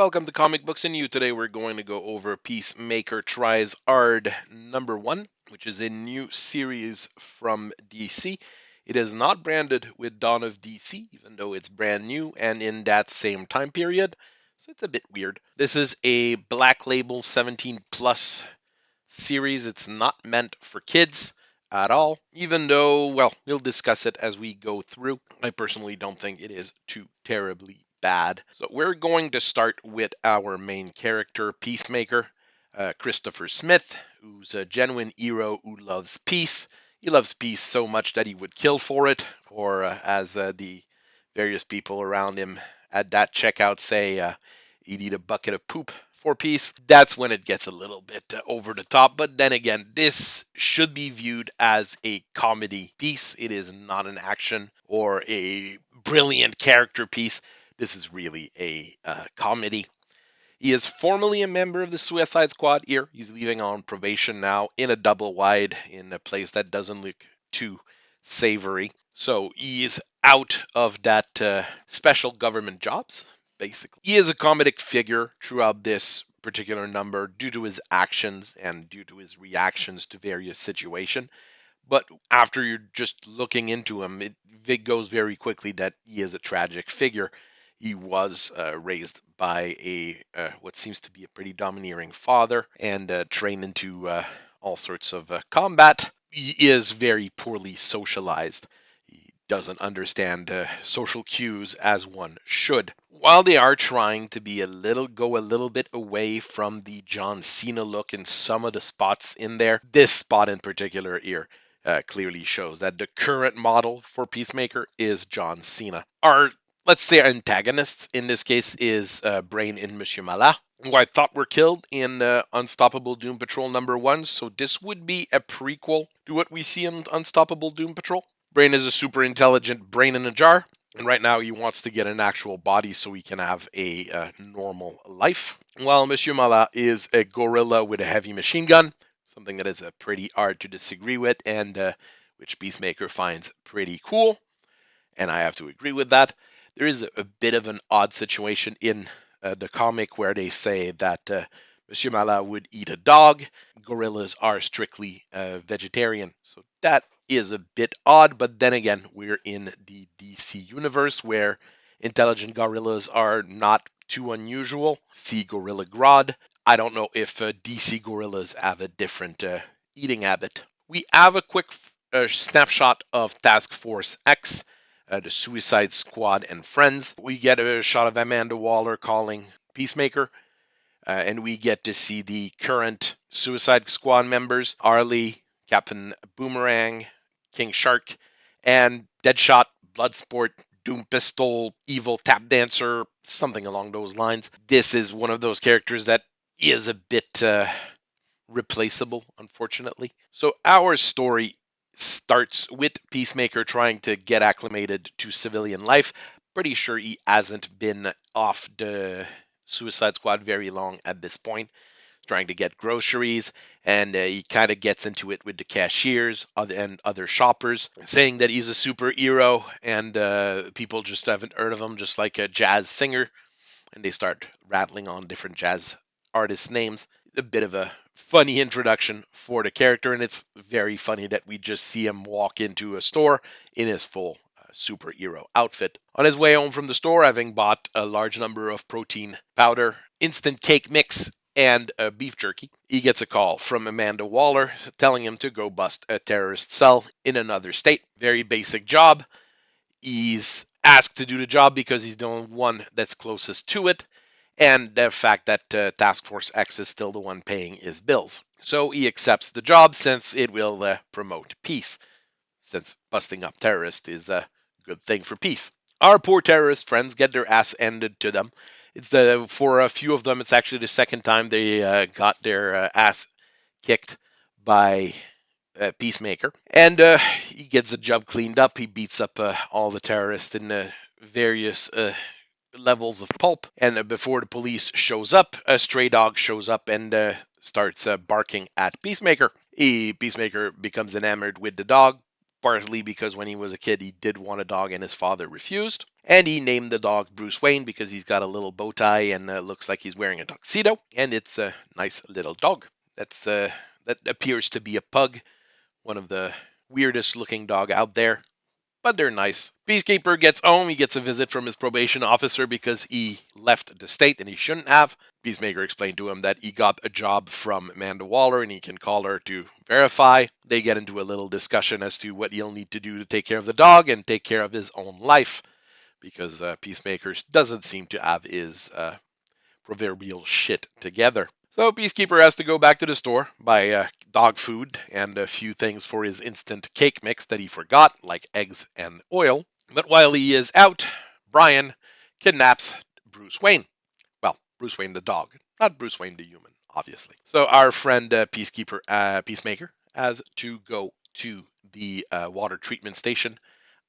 Welcome to Comic Books and You. Today we're going to go over Peacemaker Tries Ard #1, which is a new series from DC. It is not branded with Dawn of DC, even though it's brand new and in that same time period, so it's a bit weird. This is a Black Label 17 plus series. It's not meant for kids at all, even though, well, we'll discuss it as we go through. I personally don't think it is too terribly bad. So we're going to start with our main character, Peacemaker, Christopher Smith, who's a genuine hero who loves peace. He loves peace so much that he would kill for it, or as the various people around him at that checkout say, he'd eat a bucket of poop for peace. That's when it gets a little bit over the top. But then again, this should be viewed as a comedy piece. It is not an action or a brilliant character piece. This is really a comedy. He is formerly a member of the Suicide Squad here. He's leaving on probation now in a double wide in a place that doesn't look too savory. So he is out of that special government jobs, basically. He is a comedic figure throughout this particular number due to his actions and due to his reactions to various situations. But after you're just looking into him, it goes very quickly that he is a tragic figure. He was raised by a what seems to be a pretty domineering father and trained into all sorts of combat. He is very poorly socialized. He doesn't understand social cues as one should. While they are trying to go a little bit away from the John Cena look in some of the spots in there, this spot in particular here clearly shows that the current model for Peacemaker is John Cena. Let's say our antagonist in this case is Brain and Monsieur Malat, who I thought were killed in Unstoppable Doom Patrol #1. So this would be a prequel to what we see in Unstoppable Doom Patrol. Brain is a super intelligent brain in a jar, and right now he wants to get an actual body so he can have a normal life. While Monsieur Malat is a gorilla with a heavy machine gun, something that is pretty hard to disagree with, and which Peacemaker finds pretty cool, and I have to agree with that. There is a bit of an odd situation in the comic where they say that Monsieur Malat would eat a dog. Gorillas are strictly vegetarian, so that is a bit odd. But then again, we're in the DC universe where intelligent gorillas are not too unusual. See Gorilla Grodd. I don't know if DC gorillas have a different eating habit. We have a quick snapshot of Task Force X, the Suicide Squad and friends. We get a shot of Amanda Waller calling Peacemaker, and we get to see the current Suicide Squad members: Harley, Captain Boomerang, King Shark, and Deadshot, Bloodsport, Doom Pistol, Evil Tap Dancer, something along those lines. This is one of those characters that is a bit replaceable, unfortunately. So our story starts with Peacemaker trying to get acclimated to civilian life. Pretty sure he hasn't been off the Suicide Squad very long at this point. Trying to get groceries, and he kind of gets into it with the cashiers and other shoppers, saying that he's a superhero, and people just haven't heard of him, just like a jazz singer, and they start rattling on different jazz artists' names. A bit of a funny introduction for the character, and it's very funny that we just see him walk into a store in his full superhero outfit. On his way home from the store, having bought a large number of protein powder, instant cake mix, and beef jerky, he gets a call from Amanda Waller telling him to go bust a terrorist cell in another state. Very basic job. He's asked to do the job because he's the only one that's closest to it, and the fact that Task Force X is still the one paying his bills. So he accepts the job since it will promote peace, since busting up terrorists is a good thing for peace. Our poor terrorist friends get their ass ended to them. For a few of them, it's actually the second time they got their ass kicked by Peacemaker, and he gets the job cleaned up. He beats up all the terrorists in various levels of pulp, and before the police shows up, a stray dog shows up and starts barking at Peacemaker. Peacemaker becomes enamored with the dog, partly because when he was a kid, he did want a dog and his father refused. And he named the dog Bruce Wayne because he's got a little bow tie and looks like he's wearing a tuxedo. And it's a nice little dog. That appears to be a pug, one of the weirdest looking dog out there, but they're nice. Peacekeeper gets home. He gets a visit from his probation officer because he left the state and he shouldn't have. Peacemaker explained to him that he got a job from Amanda Waller and he can call her to verify. They get into a little discussion as to what he'll need to do to take care of the dog and take care of his own life because Peacemaker doesn't seem to have his proverbial shit together. So Peacekeeper has to go back to the store, buy dog food and a few things for his instant cake mix that he forgot, like eggs and oil. But while he is out, Brian kidnaps Bruce Wayne. Well, Bruce Wayne the dog, not Bruce Wayne the human, obviously. So our friend Peacemaker has to go to the water treatment station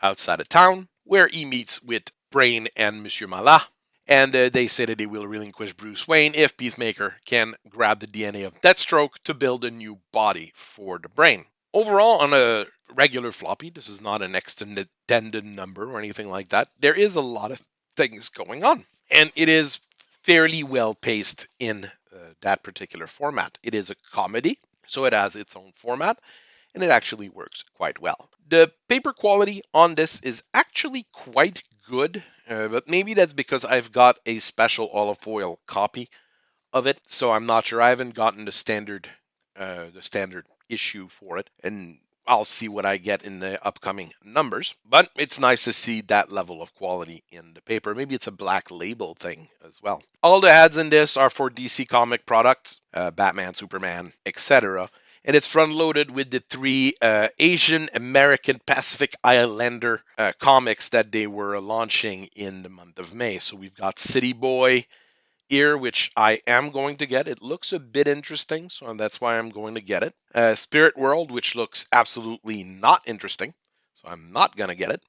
outside of town, where he meets with Brain and Monsieur Malat. And they say that they will relinquish Bruce Wayne if Peacemaker can grab the DNA of Deathstroke to build a new body for the Brain. Overall, on a regular floppy, this is not an extended number or anything like that, there is a lot of things going on. And it is fairly well paced in that particular format. It is a comedy, so it has its own format, and it actually works quite well. The paper quality on this is actually quite good, but maybe that's because I've got a special olive foil copy of it, so I'm not sure. I haven't gotten the standard issue for it, and I'll see what I get in the upcoming numbers. But it's nice to see that level of quality in the paper. Maybe it's a black label thing as well. All the ads in this are for DC comic products, Batman, Superman, etc. And it's front loaded with the three Asian American Pacific Islander comics that they were launching in the month of May. So we've got City Boy here, which I am going to get. It looks a bit interesting, so that's why I'm going to get it. Spirit World, which looks absolutely not interesting, so I'm not going to get it.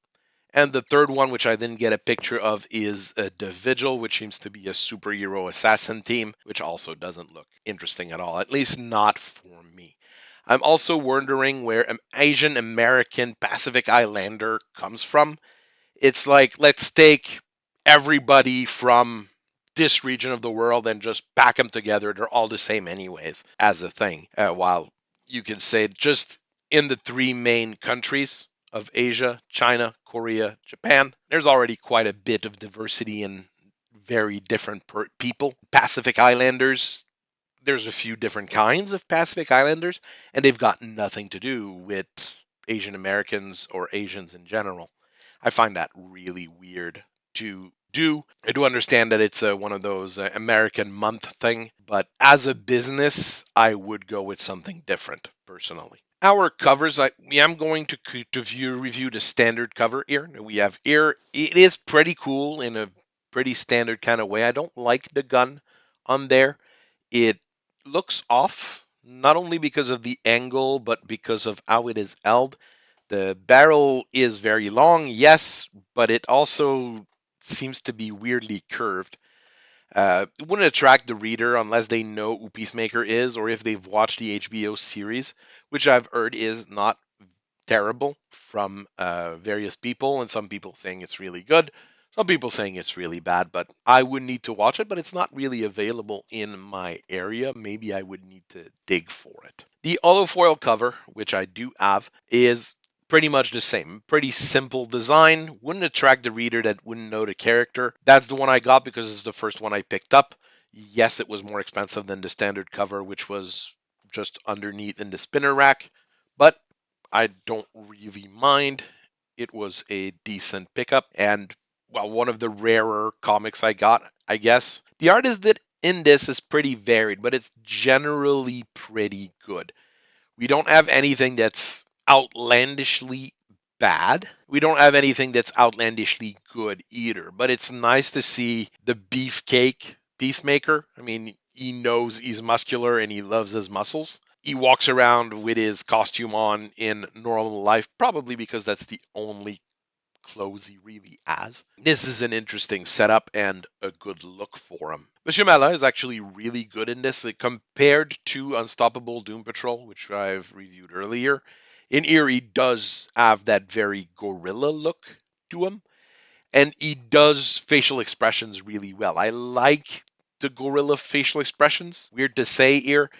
And the third one, which I didn't get a picture of, is The Vigil, which seems to be a superhero assassin team, which also doesn't look interesting at all, at least not for me. I'm also wondering where an Asian American Pacific Islander comes from. It's like, let's take everybody from this region of the world and just pack them together. They're all the same anyways as a thing. While you can say just in the three main countries of Asia, China, Korea, Japan, there's already quite a bit of diversity in very different people. Pacific Islanders, there's a few different kinds of Pacific Islanders, and they've got nothing to do with Asian Americans or Asians in general. I find that really weird to do. I do understand that it's one of those American month thing, but as a business, I would go with something different personally. Our covers, I am going to review the standard cover here. We have here, it is pretty cool in a pretty standard kind of way. I don't like the gun on there. It looks off, not only because of the angle, but because of how it is held. The barrel is very long, yes, but it also seems to be weirdly curved. It wouldn't attract the reader unless they know who Peacemaker is or if they've watched the HBO series, which I've heard is not terrible from various people, and some people saying it's really good, some people saying it's really bad, but I would need to watch it, but it's not really available in my area. Maybe I would need to dig for it. The olive foil cover, which I do have, is pretty much the same. Pretty simple design. Wouldn't attract the reader that wouldn't know the character. That's the one I got because it's the first one I picked up. Yes, it was more expensive than the standard cover, which was just underneath in the spinner rack, but I don't really mind. It was a decent pickup and, well, one of the rarer comics I got, I guess. The art is that in this is pretty varied, but it's generally pretty good. We don't have anything that's outlandishly bad. We don't have anything that's outlandishly good either, but it's nice to see the beefcake Peacemaker. I mean, he knows he's muscular and he loves his muscles. He walks around with his costume on in normal life, probably because that's the only clothes he really has. This is an interesting setup and a good look for him. Monsieur Mala is actually really good in this. Compared to Unstoppable Doom Patrol, which I've reviewed earlier, In here, he does have that very gorilla look to him, and he does facial expressions really well. I like the gorilla facial expressions. Weird to say here,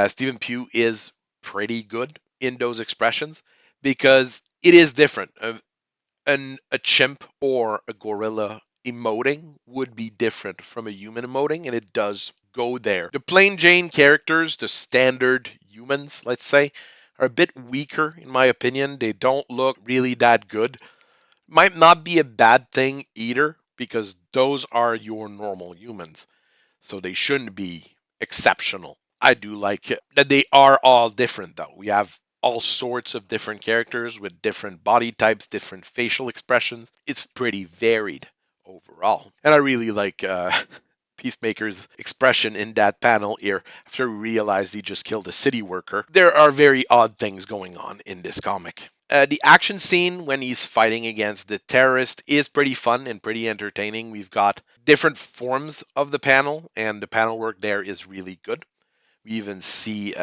Stephen Pugh is pretty good in those expressions because it is different. A chimp or a gorilla emoting would be different from a human emoting, and it does go there. The plain Jane characters, the standard humans, let's say, are a bit weaker in my opinion. They don't look really that good. Might not be a bad thing either, because those are your normal humans. So they shouldn't be exceptional. I do like it that they are all different though. We have all sorts of different characters with different body types, different facial expressions. It's pretty varied overall. And I really like Peacemaker's expression in that panel here after he realized he just killed a city worker. There are very odd things going on in this comic. The action scene when he's fighting against the terrorist is pretty fun and pretty entertaining. We've got different forms of the panel, and the panel work there is really good. We even see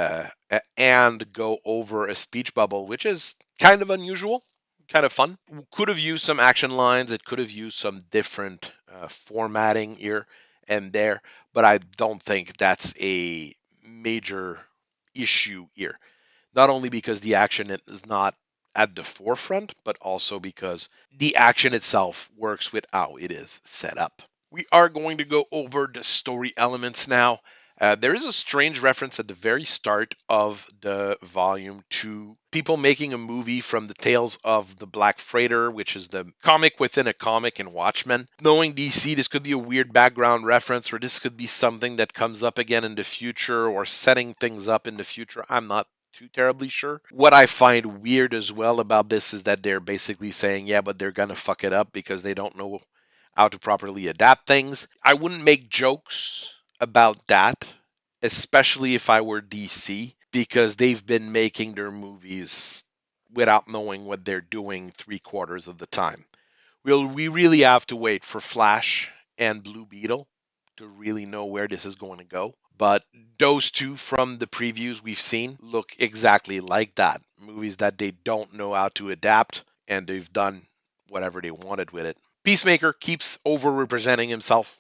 and go over a speech bubble, which is kind of unusual, kind of fun. Could have used some action lines. It could have used some different formatting here and there, but I don't think that's a major issue here. Not only because the action is not at the forefront, but also because the action itself works with how it is set up. We are going to go over the story elements now. There is a strange reference at the very start of the volume to people making a movie from the Tales of the Black Freighter, which is the comic within a comic in Watchmen. Knowing DC, this could be a weird background reference, or this could be something that comes up again in the future, or setting things up in the future. I'm not too terribly sure. What I find weird as well about this is that they're basically saying, yeah, but they're gonna fuck it up because they don't know how to properly adapt things. I wouldn't make jokes about that, especially if I were DC, because they've been making their movies without knowing what they're doing 3/4 of the time. We really have to wait for Flash and Blue Beetle to really know where this is going to go. But those two from the previews we've seen look exactly like that. Movies that they don't know how to adapt, and they've done whatever they wanted with it. Peacemaker keeps over representing himself,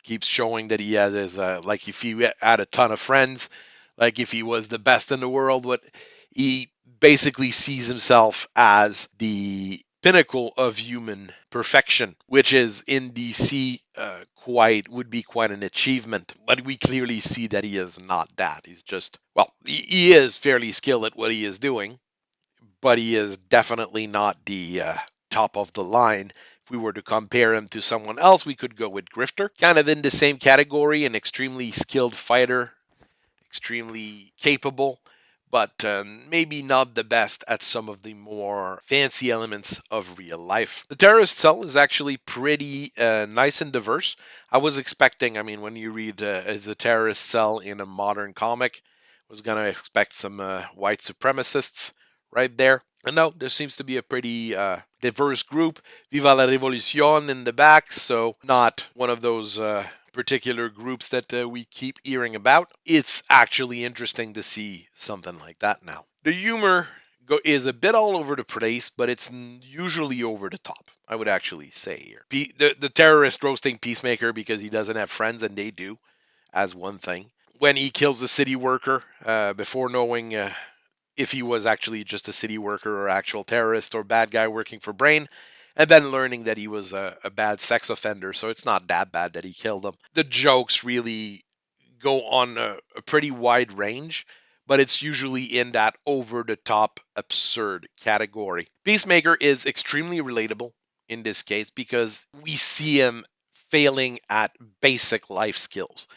keeps showing that he has his, like if he had a ton of friends, like if he was the best in the world, what he basically sees himself as the pinnacle of human perfection, which is in DC quite would be quite an achievement. But we clearly see that he is not that. He's just he is fairly skilled at what he is doing, but he is definitely not the top of the line. If we were to compare him to someone else, we could go with Grifter, kind of in the same category, an extremely skilled fighter, extremely capable, but maybe not the best at some of the more fancy elements of real life. The terrorist cell is actually pretty nice and diverse. I was expecting, I mean, when you read as a terrorist cell in a modern comic, was going to expect some white supremacists right there. And no, there seems to be a pretty diverse group. Viva la Revolucion in the back, so not one of those particular groups that we keep hearing about. It's actually interesting to see something like that now. The humor is a bit all over the place, but it's usually over the top, I would actually say here. The terrorist roasting Peacemaker because he doesn't have friends, and they do, as one thing. When he kills the city worker before knowing if he was actually just a city worker or actual terrorist or bad guy working for Brain, and then learning that he was a bad sex offender, so it's not that bad that he killed him. The jokes really go on a pretty wide range, but it's usually in that over the top absurd category. Peacemaker is extremely relatable in this case because we see him failing at basic life skills,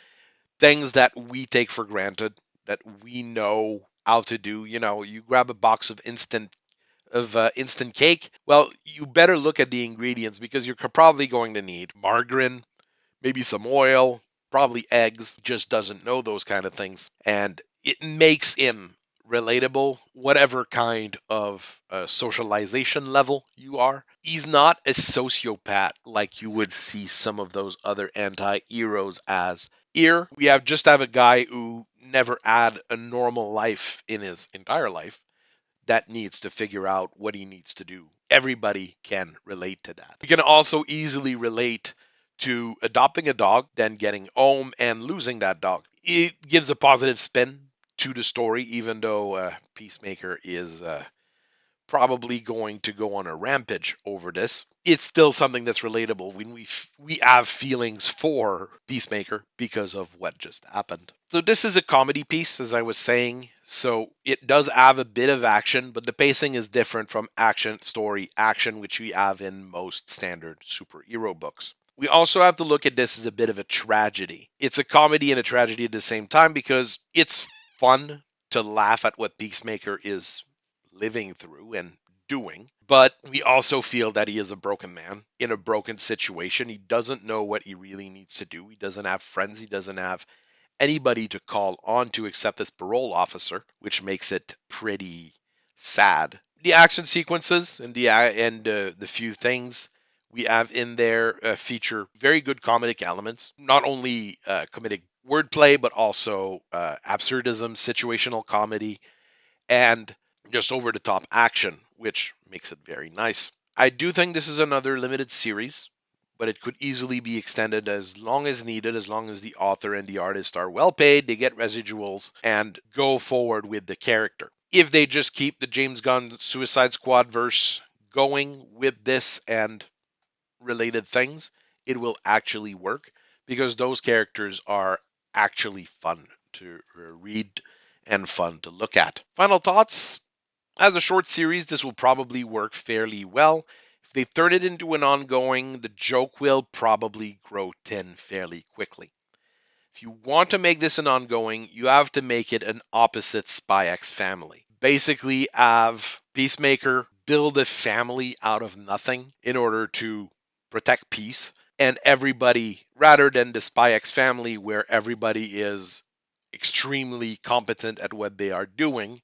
things that we take for granted, that we know how to do. You know, you grab a box of instant cake. Well, you better look at the ingredients because you're probably going to need margarine, maybe some oil, probably eggs. Just doesn't know those kind of things, and it makes him relatable, whatever kind of socialization level you are. He's not a sociopath like you would see some of those other anti-heroes as. Here, we just have a guy who never had a normal life in his entire life, that needs to figure out what he needs to do. Everybody can relate to that. You can also easily relate to adopting a dog, then getting home and losing that dog. It gives a positive spin to the story, even though Peacemaker is probably going to go on a rampage over this. It's still something that's relatable when we have feelings for Peacemaker because of what just happened. So this is a comedy piece, as I was saying. So it does have a bit of action, but the pacing is different from action story action, which we have in most standard superhero books. We also have to look at this as a bit of a tragedy. It's a comedy and a tragedy at the same time because it's fun to laugh at what Peacemaker is living through and doing. But we also feel that he is a broken man in a broken situation. He doesn't know what he really needs to do. He doesn't have friends. He doesn't have anybody to call on to except this parole officer, which makes it pretty sad. The action sequences and the few things we have in there feature very good comedic elements. Not only comedic wordplay, but also absurdism, situational comedy, and just over the top action, which makes it very nice. I do think this is another limited series, but it could easily be extended as long as needed, as long as the author and the artist are well paid, they get residuals, and go forward with the character. If they just keep the James Gunn Suicide Squad verse going with this and related things, it will actually work because those characters are actually fun to read and fun to look at. Final thoughts? As a short series, this will probably work fairly well. If they turn it into an ongoing, the joke will probably grow thin fairly quickly. If you want to make this an ongoing, you have to make it an opposite Spy X family. Basically, have Peacemaker build a family out of nothing in order to protect peace, and everybody, rather than the Spy X family where everybody is extremely competent at what they are doing,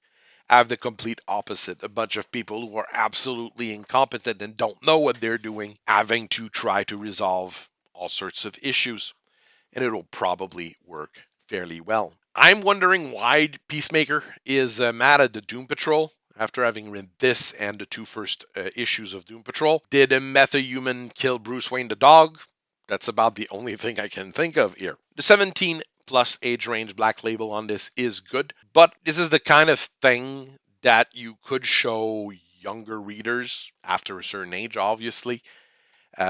have the complete opposite. A bunch of people who are absolutely incompetent and don't know what they're doing, having to try to resolve all sorts of issues, and it'll probably work fairly well. I'm wondering why Peacemaker is mad at the Doom Patrol after having read this and the two first issues of Doom Patrol. Did a meta-human kill Bruce Wayne the dog? That's about the only thing I can think of here. The 17 plus age range black label on this is good, but this is the kind of thing that you could show younger readers after a certain age, obviously,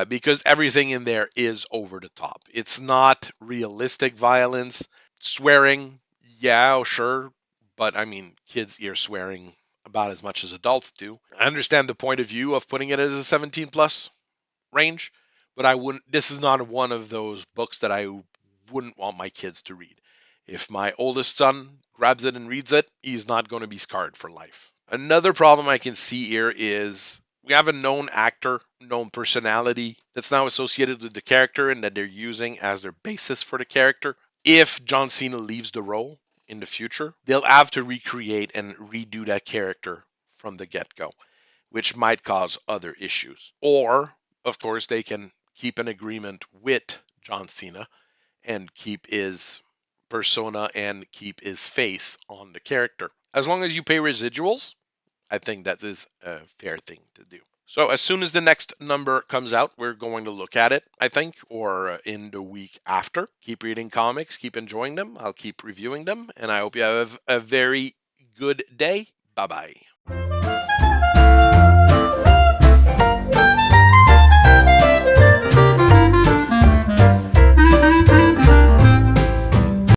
because everything in there is over the top. It's not realistic violence. Swearing, yeah, sure, but I mean, kids hear swearing about as much as adults do. I understand the point of view of putting it as a 17 plus range, but I wouldn't. This is not one of those books that I wouldn't want my kids to read. If my oldest son grabs it and reads it, he's not going to be scarred for life. Another problem I can see here is we have a known actor, known personality that's now associated with the character and that they're using as their basis for the character. If John Cena leaves the role in the future, they'll have to recreate and redo that character from the get go, which might cause other issues. Or, of course, they can keep an agreement with John Cena and keep his persona and keep his face on the character. As long as you pay residuals, I think that is a fair thing to do. So as soon as the next number comes out, we're going to look at it, I think, or in the week after. Keep reading comics, keep enjoying them. I'll keep reviewing them, and I hope you have a very good day. Bye-bye.